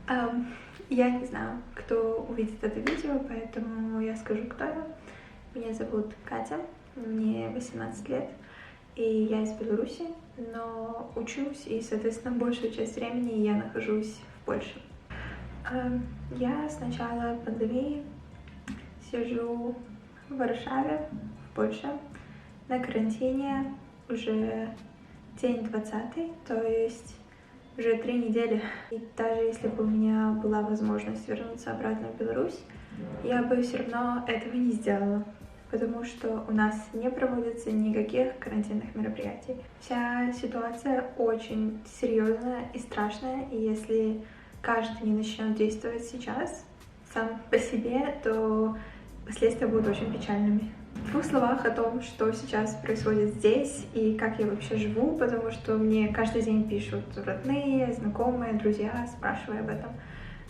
Ам, Я не знаю, кто увидит это видео, поэтому я скажу, кто я. Меня зовут Катя, мне 18 лет, и я из Беларуси, но учусь, и, соответственно, большую часть времени я нахожусь в Польше. Я с начала пандемии сижу в Варшаве, в Польше, на карантине уже день 20, то есть уже 3 недели. И даже если бы у меня была возможность вернуться обратно в Беларусь, я бы все равно этого не сделала, потому что у нас не проводится никаких карантинных мероприятий. Вся ситуация очень серьезная и страшная, и если каждый не начнет действовать сейчас сам по себе, то последствия будут очень печальными. В 2 словах о том, что сейчас происходит здесь и как я вообще живу, потому что мне каждый день пишут родные, знакомые, друзья, спрашивая об этом.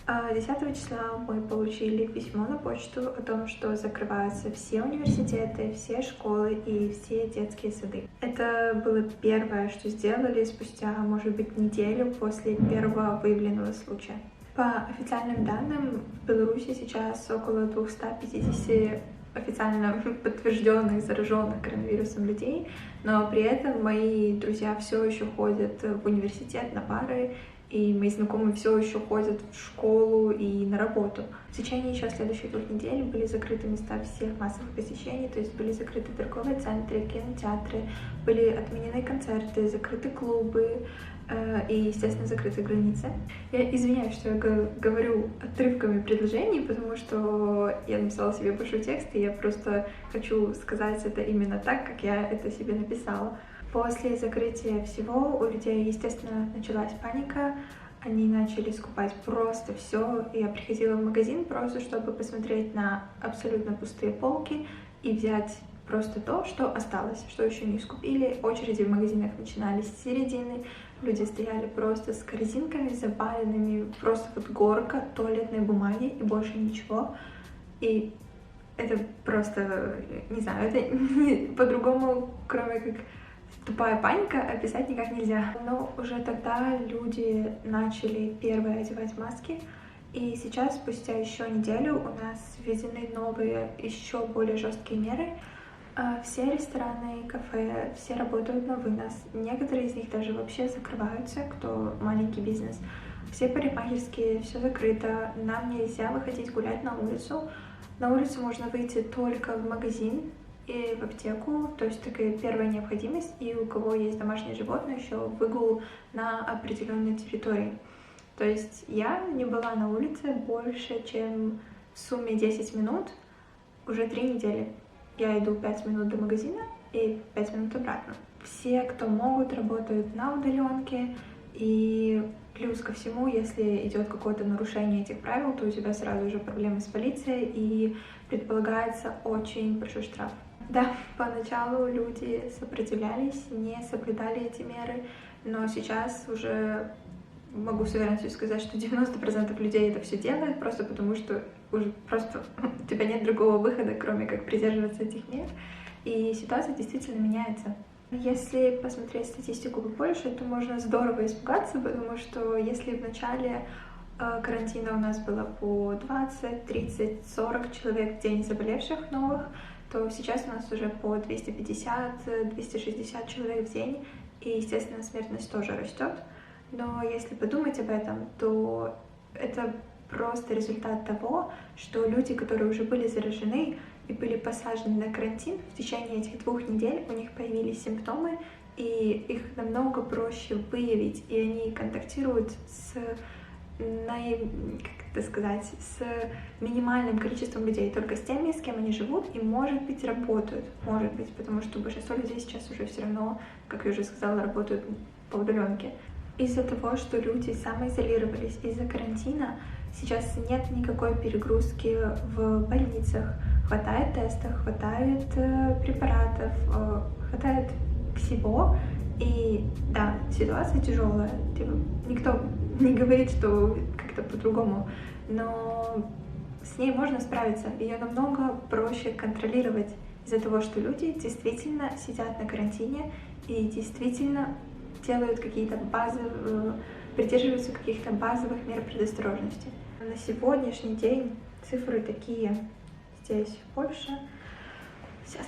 10 числа мы получили письмо на почту о том, что закрываются все университеты, все школы и все детские сады. Это было первое, что сделали спустя, может быть, неделю после первого выявленного случая. По официальным данным, в Беларуси сейчас около 250 официально подтвержденных, зараженных коронавирусом людей, но при этом мои друзья все еще ходят в университет на пары, и мои знакомые все еще ходят в школу и на работу. В течение еще следующих 2 недель были закрыты места всех массовых посещений, то есть были закрыты торговые центры, кинотеатры, были отменены концерты, закрыты клубы и, естественно, закрыты границы. Я извиняюсь, что я говорю отрывками предложений, потому что я написала себе большой текст, и я просто хочу сказать это именно так, как я это себе написала. После закрытия всего у людей, естественно, началась паника. Они начали скупать просто все. Я приходила в магазин просто, чтобы посмотреть на абсолютно пустые полки и взять просто то, что осталось, что еще не скупили. Очереди в магазинах начинались с середины. Люди стояли просто с корзинками заваленными, просто вот горка туалетной бумаги и больше ничего. И это просто, не знаю, это по-другому, кроме как тупая паника, описать никак нельзя. Но уже тогда люди начали первые одевать маски, и сейчас, спустя еще неделю, у нас введены новые, еще более жесткие меры. Все рестораны, кафе, все работают на вынос. Некоторые из них даже вообще закрываются, кто маленький бизнес. Все парикмахерские, все закрыто. Нам нельзя выходить гулять на улицу. На улицу можно выйти только в магазин и в аптеку, то есть такая первая необходимость, и у кого есть домашние животные, еще выгул на определенной территории. То есть я не была на улице больше, чем в сумме 10 минут уже 3 недели. Я иду 5 минут до магазина и 5 минут обратно. Все, кто могут, работают на удаленке, и плюс ко всему, если идет какое-то нарушение этих правил, то у тебя сразу же проблемы с полицией, и предполагается очень большой штраф. Да, поначалу люди сопротивлялись, не соблюдали эти меры, но сейчас уже могу с уверенностью сказать, что 90% людей это все делают, просто потому что уже просто у тебя нет другого выхода, кроме как придерживаться этих мер, и ситуация действительно меняется. Если посмотреть статистику по Польше, то можно здорово испугаться, потому что если в начале карантина у нас было по 20, 30, 40 человек в день заболевших новых, то сейчас у нас уже по 250-260 человек в день, и, естественно, смертность тоже растет. Но если подумать об этом, то это просто результат того, что люди, которые уже были заражены и были посажены на карантин, в течение этих 2 недель у них появились симптомы, и их намного проще выявить, и они контактируют с с минимальным количеством людей, только с теми, с кем они живут, и, может быть, работают. Может быть, потому что большинство людей сейчас уже все равно, как я уже сказала, работают по удаленке. Из-за того, что люди самоизолировались из-за карантина, сейчас нет никакой перегрузки в больницах. Хватает тестов, хватает препаратов, хватает всего. И да, ситуация тяжелая. Никто не говорит, что как-то по-другому, но с ней можно справиться. Ее намного проще контролировать из-за того, что люди действительно сидят на карантине и действительно делают какие-то придерживаются каких-то базовых мер предосторожности. На сегодняшний день цифры такие. Здесь в Польше. Сейчас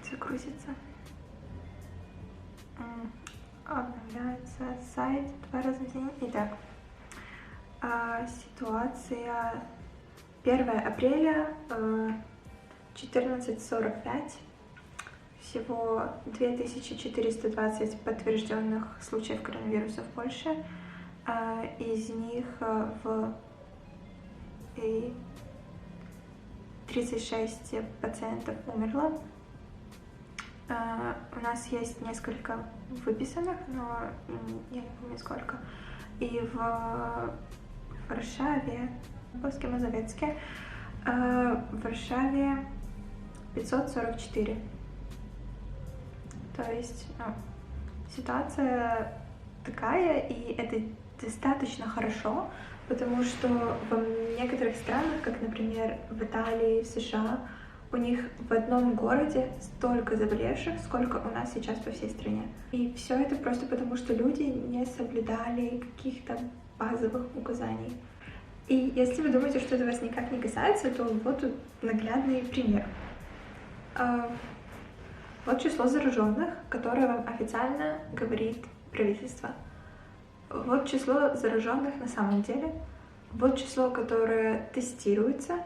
загрузится. Обновляется сайт 2 раза в день. Итак, ситуация 1 апреля 14:45. Всего 2420 подтвержденных случаев коронавируса в Польше. Из них 36 пациентов умерло. У нас есть несколько выписанных, но я не помню сколько. И в Варшаве, в Мазовецке, в Варшаве 544. То есть, ситуация такая, и это достаточно хорошо, потому что в некоторых странах, как, например, в Италии, в США, у них в одном городе столько заболевших, сколько у нас сейчас по всей стране. И все это просто потому, что люди не соблюдали каких-то базовых указаний. И если вы думаете, что это вас никак не касается, то вот тут наглядный пример. Вот число зараженных, которое вам официально говорит правительство. Вот число зараженных на самом деле. Вот число, которое тестируется.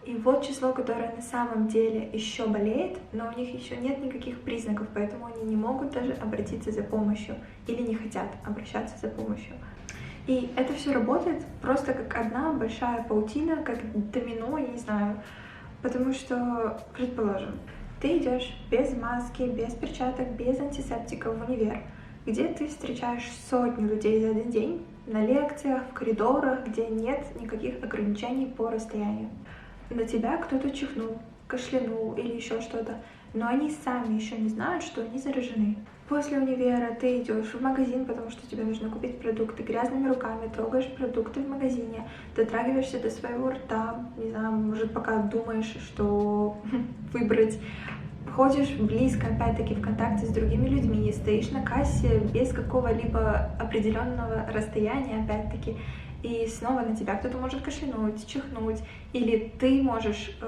И вот число, которое на самом деле еще болеет, но у них еще нет никаких признаков, поэтому они не могут даже обратиться за помощью или не хотят обращаться за помощью. И это все работает просто как одна большая паутина, как домино, я не знаю. Потому что, предположим, ты идешь без маски, без перчаток, без антисептиков в универ, где ты встречаешь сотни людей за один день, на лекциях, в коридорах, где нет никаких ограничений по расстоянию. На тебя кто-то чихнул, кашлянул или еще что-то, но они сами еще не знают, что они заражены. После универа ты идешь в магазин, потому что тебе нужно купить продукты, грязными руками трогаешь продукты в магазине, дотрагиваешься до своего рта, не знаю, может, пока думаешь, что выбрать. Ходишь близко, опять-таки, в контакте с другими людьми, стоишь на кассе без какого-либо определенного расстояния, опять-таки, и снова на тебя кто-то может кашлянуть, чихнуть, или ты можешь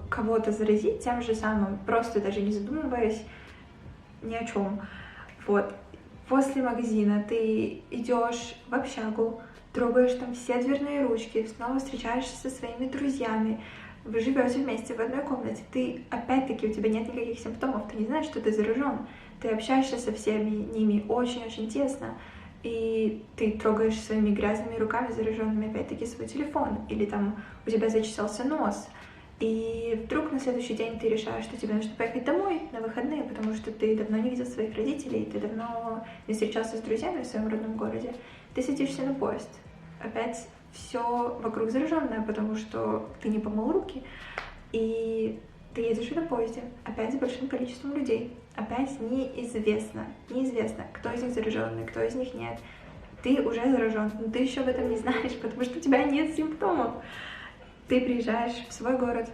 кого-то заразить тем же самым, просто даже не задумываясь ни о чем. Вот. После магазина ты идешь в общагу, трогаешь там все дверные ручки, снова встречаешься со своими друзьями, вы живете вместе в одной комнате, ты, опять-таки, у тебя нет никаких симптомов, ты не знаешь, что ты заражен, ты общаешься со всеми ними очень-очень тесно, и ты трогаешь своими грязными руками, зараженными, опять-таки, свой телефон, или там у тебя зачесался нос, и вдруг на следующий день ты решаешь, что тебе нужно поехать домой на выходные, потому что ты давно не видел своих родителей, ты давно не встречался с друзьями в своем родном городе, ты садишься на поезд, опять все вокруг зараженное, потому что ты не помыл руки, и ты едешь на поезде, опять с большим количеством людей, опять неизвестно, кто из них зараженный, кто из них нет. Ты уже заражен, но ты еще об этом не знаешь, потому что у тебя нет симптомов. Ты приезжаешь в свой город,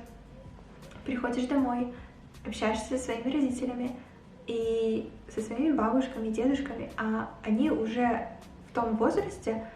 приходишь домой, общаешься со своими родителями и со своими бабушками, дедушками, а они уже в том возрасте,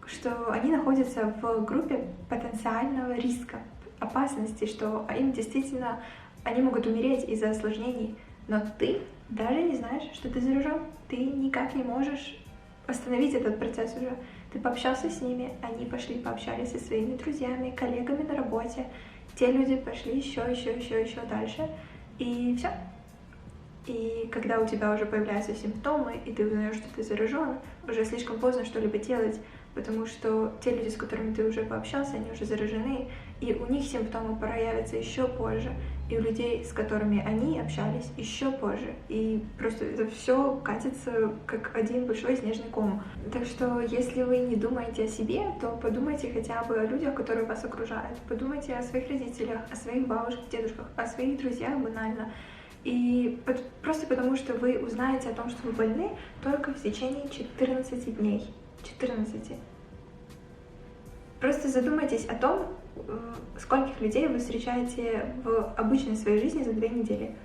что они находятся в группе потенциального риска, опасности, что им действительно, они могут умереть из-за осложнений, но ты даже не знаешь, что ты заражен, ты никак не можешь остановить этот процесс уже. Ты пообщался с ними, они пошли пообщались со своими друзьями, коллегами на работе, те люди пошли еще дальше, и все. И когда у тебя уже появляются симптомы, и ты узнаешь, что ты заражен, уже слишком поздно что-либо делать, потому что те люди, с которыми ты уже пообщался, они уже заражены, и у них симптомы проявятся еще позже, и у людей, с которыми они общались, еще позже. И просто это все катится как один большой снежный ком. Так что, если вы не думаете о себе, то подумайте хотя бы о людях, которые вас окружают. Подумайте о своих родителях, о своих бабушках, дедушках, о своих друзьях банально. И просто потому, что вы узнаете о том, что вы больны, только в течение 14 дней. 14. Просто задумайтесь о том, скольких людей вы встречаете в обычной своей жизни за 2 недели.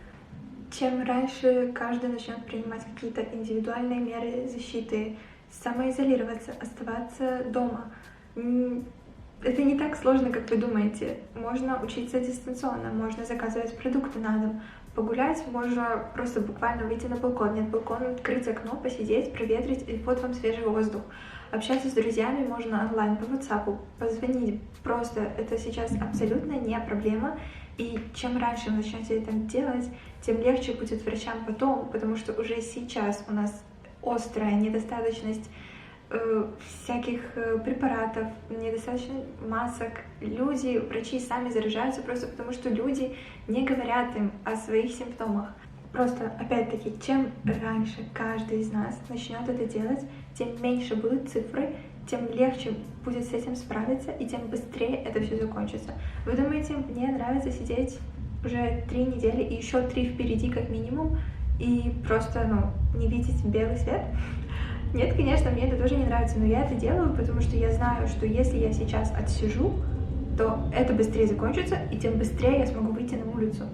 Чем раньше каждый начнет принимать какие-то индивидуальные меры защиты, самоизолироваться, оставаться дома. Это не так сложно, как вы думаете. Можно учиться дистанционно, можно заказывать продукты на дом. Погулять можно просто буквально выйти на балкон. Нет балкона, открыть окно, посидеть, проветрить, и вот вам свежий воздух. Общаться с друзьями можно онлайн, по WhatsApp, позвонить. Просто это сейчас абсолютно не проблема. И чем раньше вы начнете это делать, тем легче будет врачам потом, потому что уже сейчас у нас острая недостаточность всяких препаратов, недостаточно масок. Люди, врачи сами заражаются просто потому, что люди не говорят им о своих симптомах. Просто, опять-таки, чем раньше каждый из нас начнет это делать, тем меньше будут цифры, тем легче будет с этим справиться, и тем быстрее это все закончится. Вы думаете, мне нравится сидеть уже 3 недели и еще 3 впереди как минимум, и просто, не видеть белый свет? Нет, конечно, мне это тоже не нравится, но я это делаю, потому что я знаю, что если я сейчас отсижу, то это быстрее закончится, и тем быстрее я смогу выйти на улицу.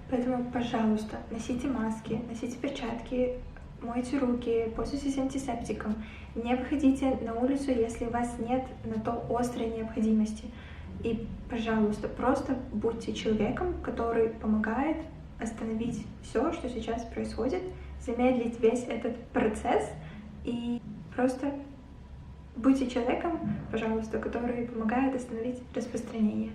Поэтому, пожалуйста, носите маски, носите перчатки, мойте руки, пользуйтесь антисептиком. Не выходите на улицу, если у вас нет на то острой необходимости. И, пожалуйста, просто будьте человеком, который помогает остановить все, что сейчас происходит, замедлить весь этот процесс, и просто будьте человеком, пожалуйста, который помогает остановить распространение.